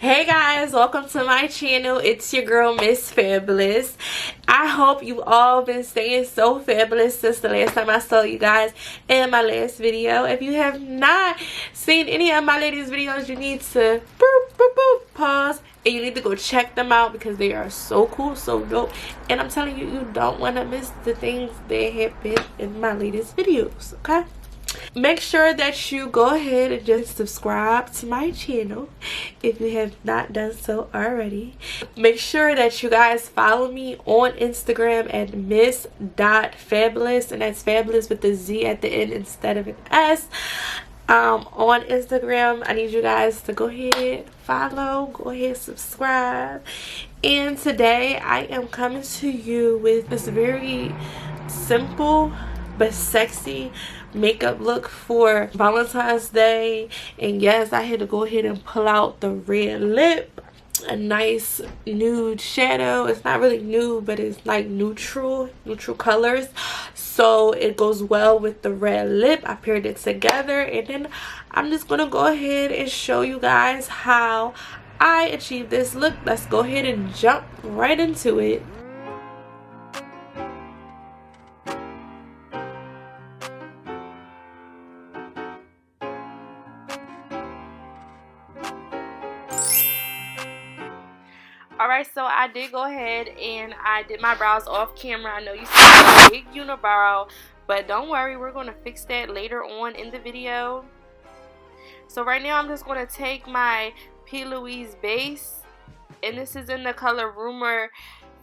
Hey guys, welcome to my channel. It's your girl Miss Fabulouz. I hope you all been staying so fabulous since the last time I saw you guys in my last video. If you have not seen any of my latest videos, you need to pause and you need to go check them out because they are so cool, so dope, and I'm telling you, you don't want to miss the things that have been in my latest videos. Okay, make sure that you go ahead and just subscribe to my channel if you have not done so already. Make sure that you guys follow me on Instagram at miss.fabulous, and that's fabulous with the Z at the end instead of an S. On Instagram, I need you guys to go ahead, follow, go ahead, subscribe. And today I am coming to you with this very simple but sexy makeup look for Valentine's Day. And yes, I had to go ahead and pull out the red lip, a nice nude shadow. It's not really nude, but it's like neutral colors, so it goes well with the red lip. I paired it together, and then I'm just gonna go ahead and show you guys how I achieved this look. Let's go ahead and jump right into it. Alright, so I did go ahead and I did my brows off camera. I know you see a big unibrow, but don't worry, we're going to fix that later on in the video. So right now I'm just going to take my Fabulouz base, and this is in the color Rumor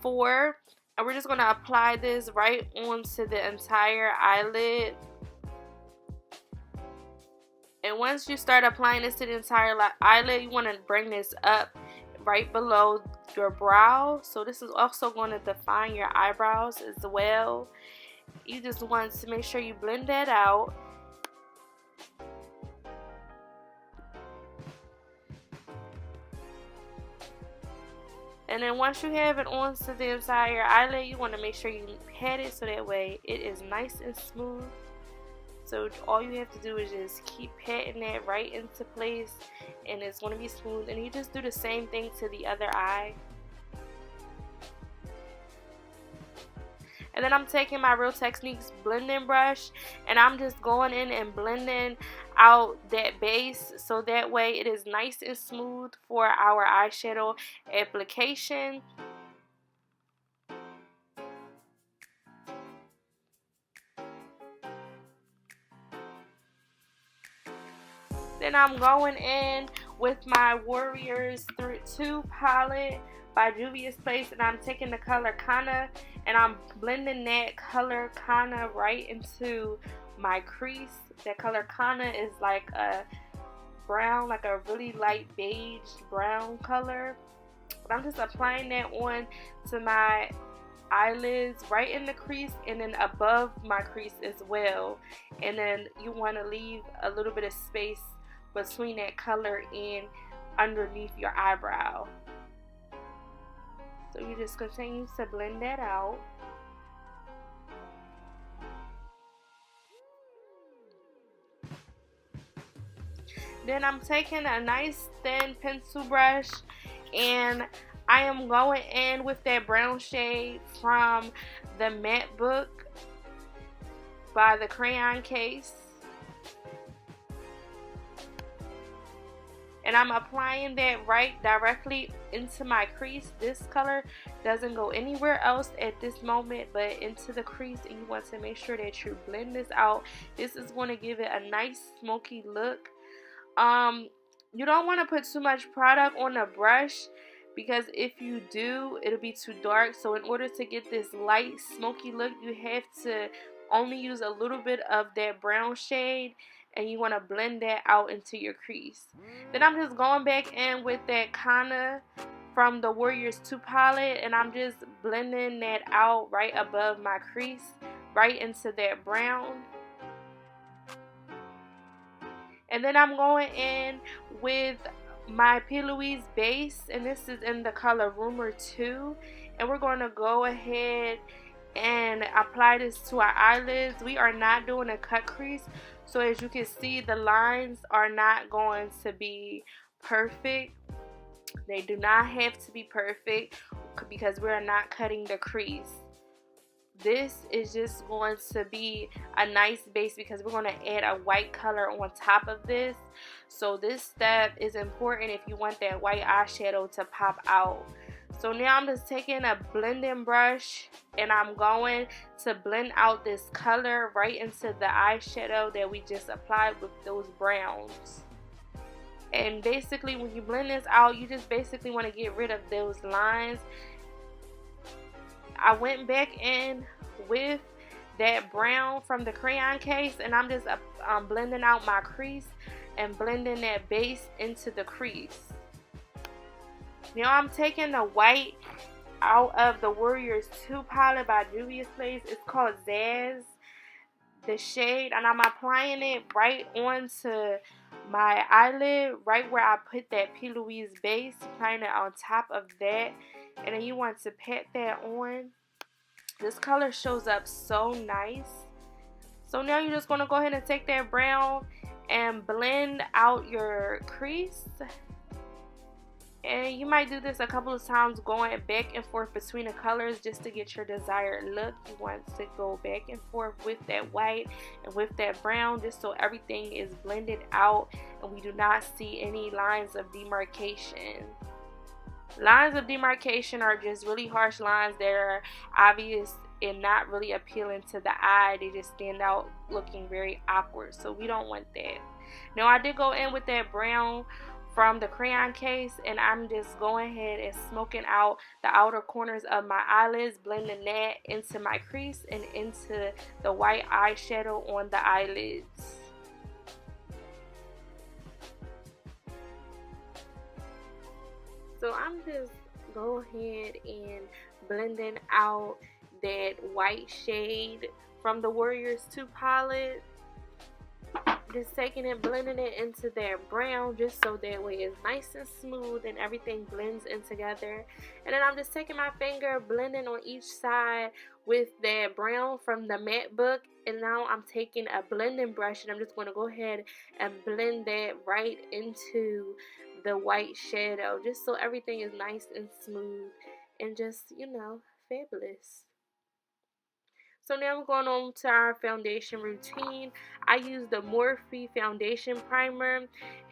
4, and we're just going to apply this right onto the entire eyelid. And once you start applying this to the entire eyelid, you want to bring this up right below your brow. So this is also going to define your eyebrows as well. You just want to make sure you blend that out. And then once you have it onto the entire eyelid, you want to make sure you pat it so that way it is nice and smooth. So all you have to do is just keep patting that right into place, and it's going to be smooth. And you just do the same thing to the other eye. And then I'm taking my Real Techniques blending brush, and I'm just going in and blending out that base so that way it is nice and smooth for our eyeshadow application. Then I'm going in with my Warriors 2 palette by Juvia's Place, and I'm taking the color Kana, and I'm blending that color Kana right into my crease. That color Kana is like a brown, like a really light beige brown color. But I'm just applying that on to my eyelids right in the crease and then above my crease as well. And then you want to leave a little bit of space between that color and underneath your eyebrow. So you just continue to blend that out. Then I'm taking a nice thin pencil brush, and I am going in with that brown shade from the Matte Book by the Crayon Case. And I'm applying that right directly into my crease. This color doesn't go anywhere else at this moment but into the crease, and you want to make sure that you blend this out. This is going to give it a nice smoky look. You don't want to put too much product on the brush, because if you do, it'll be too dark. So in order to get this light smoky look, you have to only use a little bit of that brown shade, and you want to blend that out into your crease. Then I'm just going back in with that Kana from the Warriors 2 palette, and I'm just blending that out right above my crease, right into that brown. And then I'm going in with my Fabulouz base, and this is in the color Rumor 2, and we're going to go ahead and apply this to our eyelids. We are not doing a cut crease, so as you can see, the lines are not going to be perfect. They do not have to be perfect because we're not cutting the crease. This is just going to be a nice base because we're going to add a white color on top of this. So this step is important if you want that white eyeshadow to pop out. So now I'm just taking a blending brush and I'm going to blend out this color right into the eyeshadow that we just applied with those browns. And basically when you blend this out, you just basically want to get rid of those lines. I went back in with that brown from the crayon case and I'm just blending out my crease and blending that base into the crease. Now I'm taking the white out of the Warriors 2 palette by Juvia's Place. It's called Zazz, the shade, and I'm applying it right onto my eyelid, right where I put that Fabulouz base, applying it on top of that. And then you want to pat that on. This color shows up so nice. So now you're just going to go ahead and take that brown and blend out your crease. And you might do this a couple of times, going back and forth between the colors just to get your desired look. You want to go back and forth with that white and with that brown just so everything is blended out and we do not see any lines of demarcation. Lines of demarcation are just really harsh lines that are obvious and not really appealing to the eye. They just stand out looking very awkward, so we don't want that. Now I did go in with that brown from the crayon case and I'm just going ahead and smoking out the outer corners of my eyelids, blending that into my crease and into the white eyeshadow on the eyelids. So I'm just go ahead and blending out that white shade from the Warriors 2 palette. Just taking it, blending it into that brown just so that way it's nice and smooth and everything blends in together. And then I'm just taking my finger, blending on each side with that brown from the matte book. And now I'm taking a blending brush and I'm just going to go ahead and blend that right into the white shadow just so everything is nice and smooth and just, you know, fabulous. So now we're going on to our foundation routine. I use the Morphe foundation primer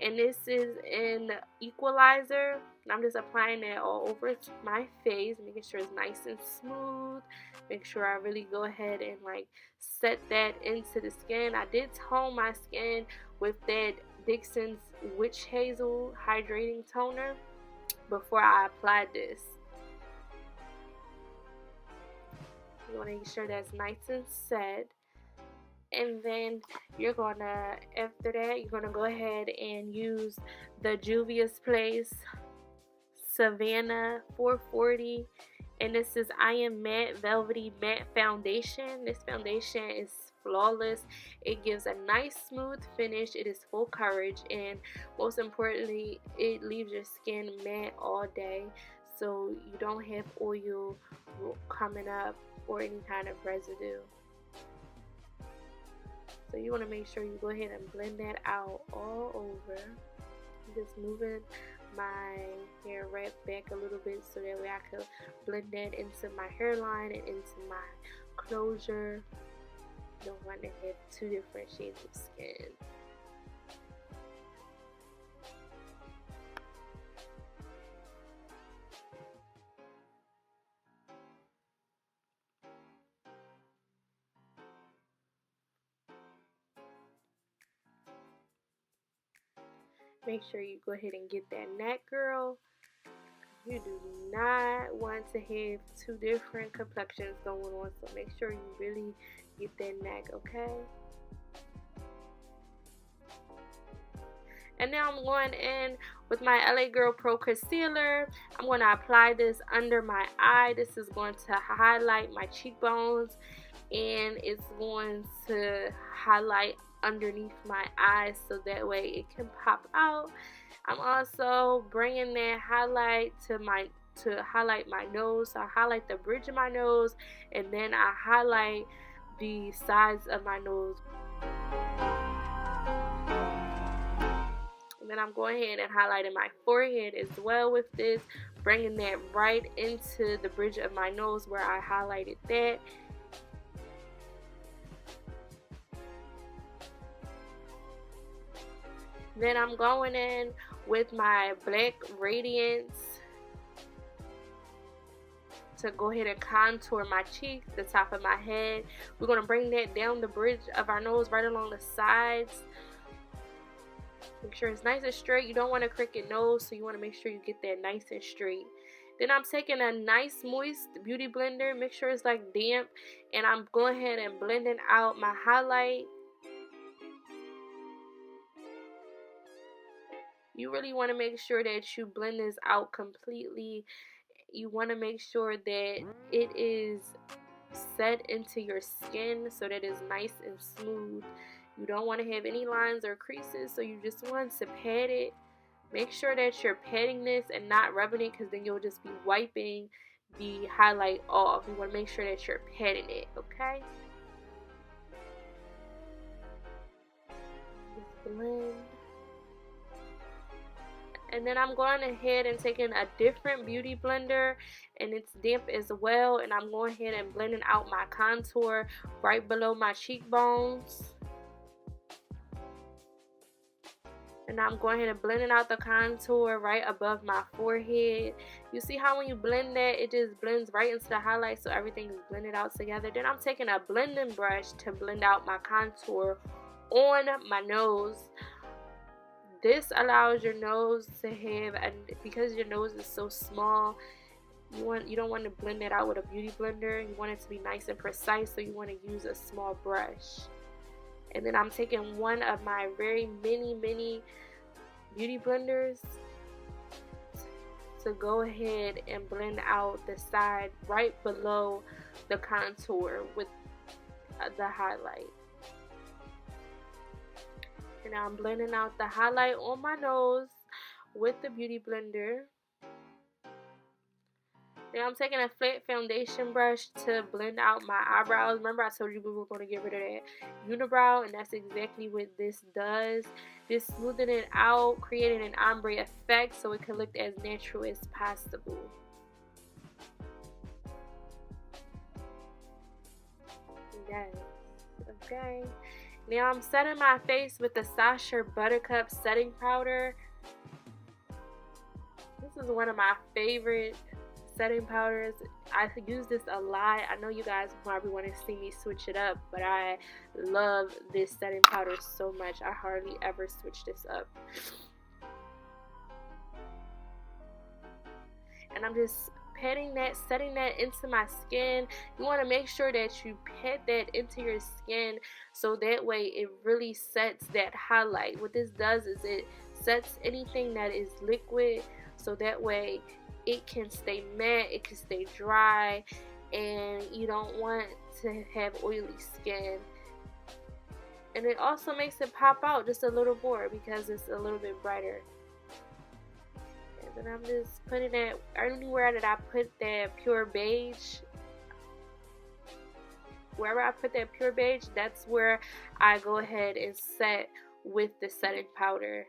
and this is in Equalizer. I'm just applying that all over my face, making sure it's nice and smooth. Make sure I really go ahead and like set that into the skin. I did tone my skin with that Dixon's Witch Hazel hydrating toner before I applied this. You want to make sure that's nice and set. And then you're gonna, after that, you're gonna go ahead and use the Juvia's Place Savannah 440. And this is I Am Matte Velvety Matte Foundation. This foundation is flawless. It gives a nice smooth finish. It is full coverage, and most importantly, it leaves your skin matte all day, so you don't have oil coming up or any kind of residue. So you want to make sure you go ahead and blend that out all over. I'm just moving my hair wrap back a little bit so that way I could blend that into my hairline and into my closure. Don't want to have two different shades of skin. Make sure you go ahead and get that neck, girl. You do not want to have two different complexions going on, so make sure you really get that neck, okay? And now I'm going in with my LA Girl Pro Concealer. I'm going to apply this under my eye. This is going to highlight my cheekbones, and it's going to highlight underneath my eyes so that way it can pop out. I'm also bringing that highlight to highlight my nose. So I highlight the bridge of my nose, and then I highlight the sides of my nose And then I'm going ahead and highlighting my forehead as well with this, bringing that right into the bridge of my nose where I highlighted that. Then I'm going in with my Black Radiance to go ahead and contour my cheeks, the top of my head. We're going to bring that down the bridge of our nose, right along the sides. Make sure it's nice and straight. You don't want a crooked nose, so you want to make sure you get that nice and straight. Then I'm taking a nice moist beauty blender. Make sure it's like damp. And I'm going ahead and blending out my highlight. You really want to make sure that you blend this out completely. You want to make sure that it is set into your skin so that it's nice and smooth. You don't want to have any lines or creases, so you just want to pat it. Make sure that you're patting this and not rubbing it, because then you'll just be wiping the highlight off. You want to make sure that you're patting it, okay? Just blend. And then I'm going ahead and taking a different beauty blender, and it's damp as well, and I'm going ahead and blending out my contour right below my cheekbones. And I'm going ahead and blending out the contour right above my forehead. You see how when you blend that, it just blends right into the highlight, so everything is blended out together. Then I'm taking a blending brush to blend out my contour on my nose. This allows your nose to have, and because your nose is so small, you don't want to blend it out with a beauty blender. You want it to be nice and precise, so you want to use a small brush. And then I'm taking one of my very mini beauty blenders to go ahead and blend out the side right below the contour with the highlight. And now I'm blending out the highlight on my nose with the beauty blender. Now I'm taking a flat foundation brush to blend out my eyebrows. Remember I told you we were going to get rid of that unibrow, and that's exactly what this does. Just smoothing it out, creating an ombre effect so it can look as natural as possible. Yes. Okay. Now I'm setting my face with the Sasha Buttercup setting powder. This is one of my favorite setting powders. I use this a lot. I know you guys probably want to see me switch it up, but I love this setting powder so much. I hardly ever switch this up. And I'm just patting that, setting that into my skin. You want to make sure that you pat that into your skin so that way it really sets that highlight. What this does is it sets anything that is liquid, so that way it can stay matte, it can stay dry, and you don't want to have oily skin. And it also makes it pop out just a little more because it's a little bit brighter. And I'm just putting that anywhere that I put that pure beige. Wherever I put that pure beige, that's where I go ahead and set with the setting powder.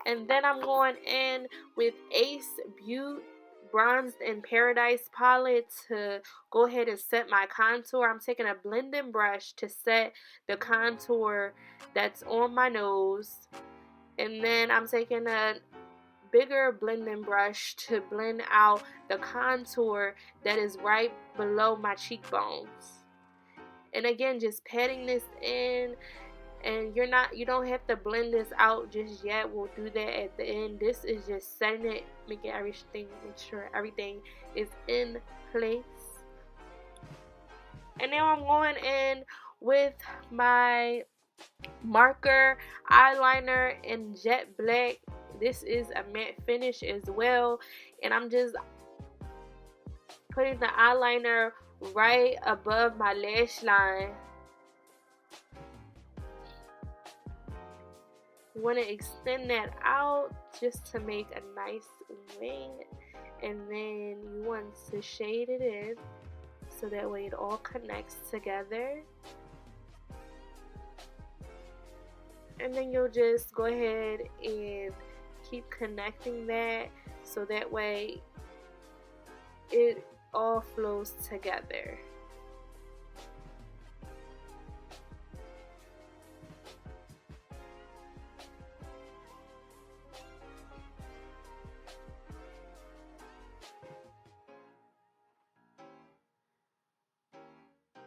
And then I'm going in with Ace Beauty Bronzed in Paradise palette to go ahead and set my contour. I'm taking a blending brush to set the contour that's on my nose. And then I'm taking a bigger blending brush to blend out the contour that is right below my cheekbones. And again, just patting this in. And you don't have to blend this out just yet. We'll do that at the end. This is just setting it, make sure everything is in place. And now I'm going in with my marker eyeliner in jet black. This is a matte finish as well, and I'm just putting the eyeliner right above my lash line. You want to extend that out just to make a nice wing, and then you want to shade it in so that way it all connects together. And then you'll just go ahead and keep connecting that so that way it all flows together.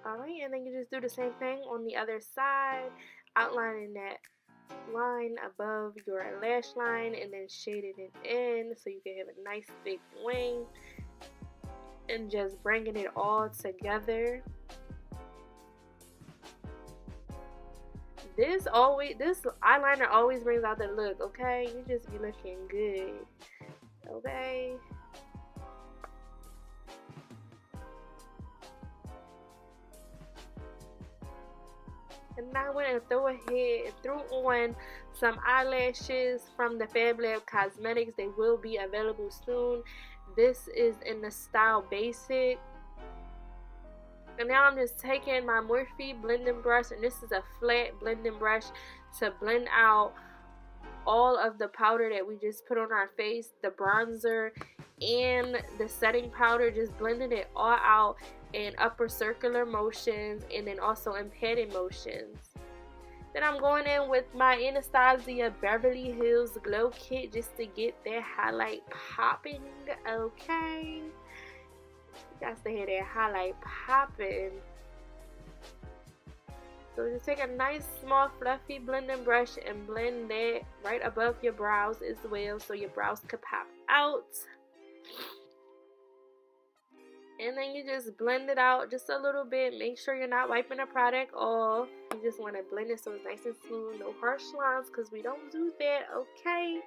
Alright, and then you just do the same thing on the other side, outlining that line above your lash line and then shading it in so you can have a nice big wing, and just bringing it all together. This eyeliner always brings out the look, okay? You just be looking good, okay? And now I went and threw on some eyelashes from the Fabulouz Cosmetics. They will be available soon. This is in the style Basic. And now I'm just taking my Morphe blending brush, and this is a flat blending brush to blend out all of the powder that we just put on our face, the bronzer and the setting powder, just blending it all out in upper circular motions and then also in patted motions. Then I'm going in with my Anastasia Beverly Hills Glow Kit just to get that highlight popping, okay? You got to hear that highlight popping. So just take a nice small fluffy blending brush and blend that right above your brows as well so your brows could pop out. And then you just blend it out just a little bit. Make sure you're not wiping the product off. You just want to blend it so it's nice and smooth. No harsh lines because we don't do that, okay?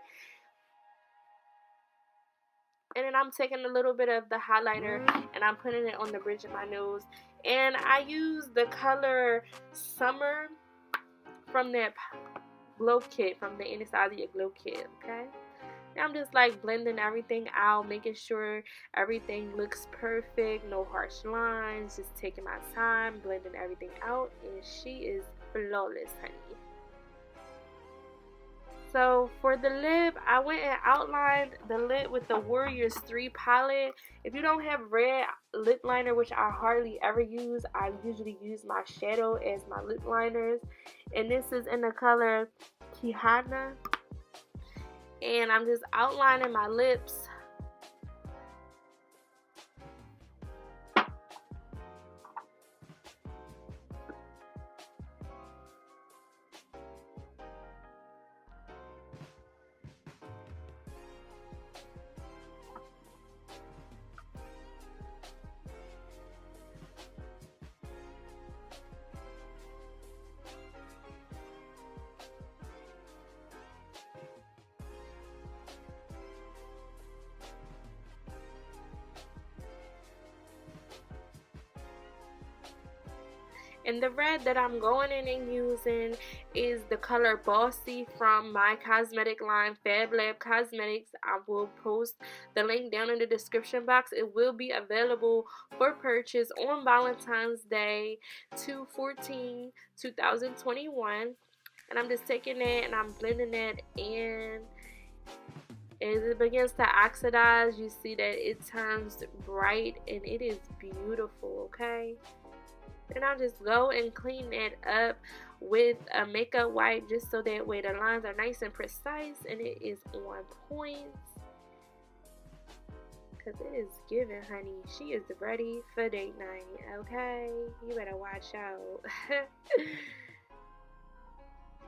And then I'm taking a little bit of the highlighter and I'm putting it on the bridge of my nose. And I use the color Summer from that glow kit, from the Anastasia Glow Kit, okay? Now I'm just like blending everything out, making sure everything looks perfect, no harsh lines, just taking my time, blending everything out, and she is flawless, honey. So for the lip, I went and outlined the lip with the Warriors 3 palette. If you don't have red lip liner, which I hardly ever use, I usually use my shadow as my lip liners. And this is in the color Kihana. And I'm just outlining my lips. And the red that I'm going in and using is the color Bossy from my cosmetic line, Fabulouz Cosmetics. I will post the link down in the description box. It will be available for purchase on Valentine's Day 2/14/2021. And I'm just taking it and I'm blending it in. As it begins to oxidize, you see that it turns bright and it is beautiful, okay? And I'll just go and clean that up with a makeup wipe just so that way the lines are nice and precise and it is on point. Because it is giving, honey. She is ready for date night, okay? You better watch out.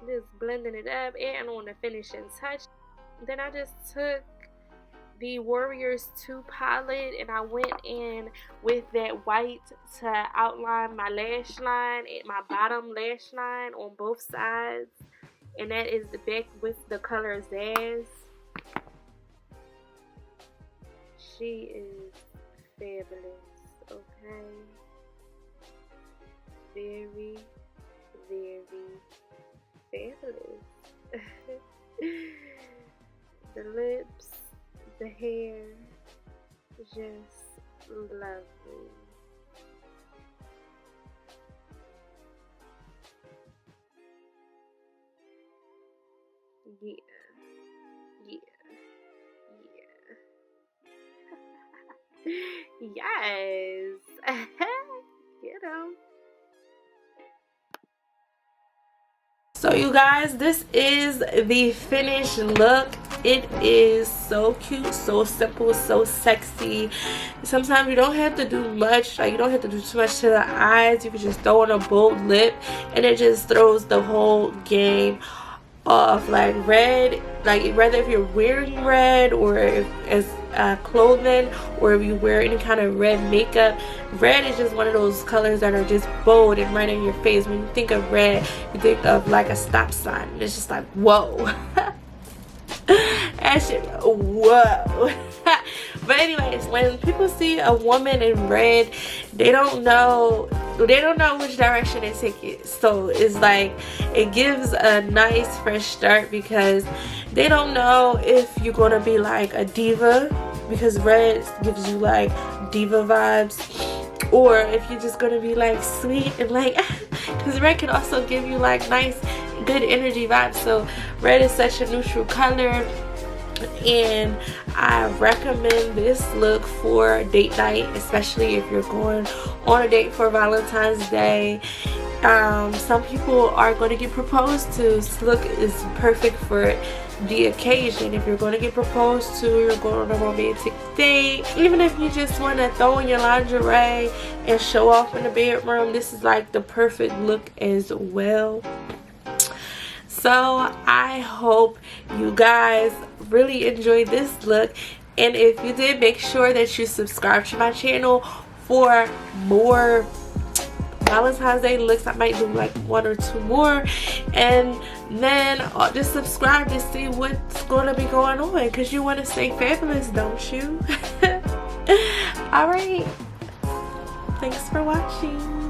Just blending it up and on the finishing touch. Then I just took the Warriors 2 palette and I went in with that white to outline my lash line and my bottom lash line on both sides, and that is the back with the color Zaz. She is fabulous, okay? Very, very fabulous. The lips, the hair, just lovely. Yeah. Yeah. Yeah. Yes. You know. So you guys, this is the finished look. It is so cute, so simple, so sexy. Sometimes you don't have to do much, like you don't have to do too much to the eyes. You can just throw on a bold lip and it just throws the whole game off. Like red, like whether if you're wearing red or if as clothing, or if you wear any kind of red makeup, red is just one of those colors that are just bold and right in your face. When you think of red, you think of like a stop sign. It's just like, whoa. That shit, whoa. But anyways, when people see a woman in red, they don't know which direction to take it. So it's like it gives a nice fresh start, because they don't know if you're gonna be like a diva, because red gives you like diva vibes, or if you're just gonna be like sweet and like because red can also give you like nice good energy vibes. So red is such a neutral color, and I recommend this look for date night, especially if you're going on a date for Valentine's Day. Some people are going to get proposed to. This look is perfect for the occasion. If you're going to get proposed to, you're going on a romantic date, even if you just want to throw in your lingerie and show off in the bedroom, this is like the perfect look as well. So I hope you guys really enjoyed this look, and if you did, make sure that you subscribe to my channel for more Valentine's Day looks. I might do like 1 or 2 more, and then just subscribe to see what's going to be going on, because you want to stay fabulous, don't you? Alright, thanks for watching.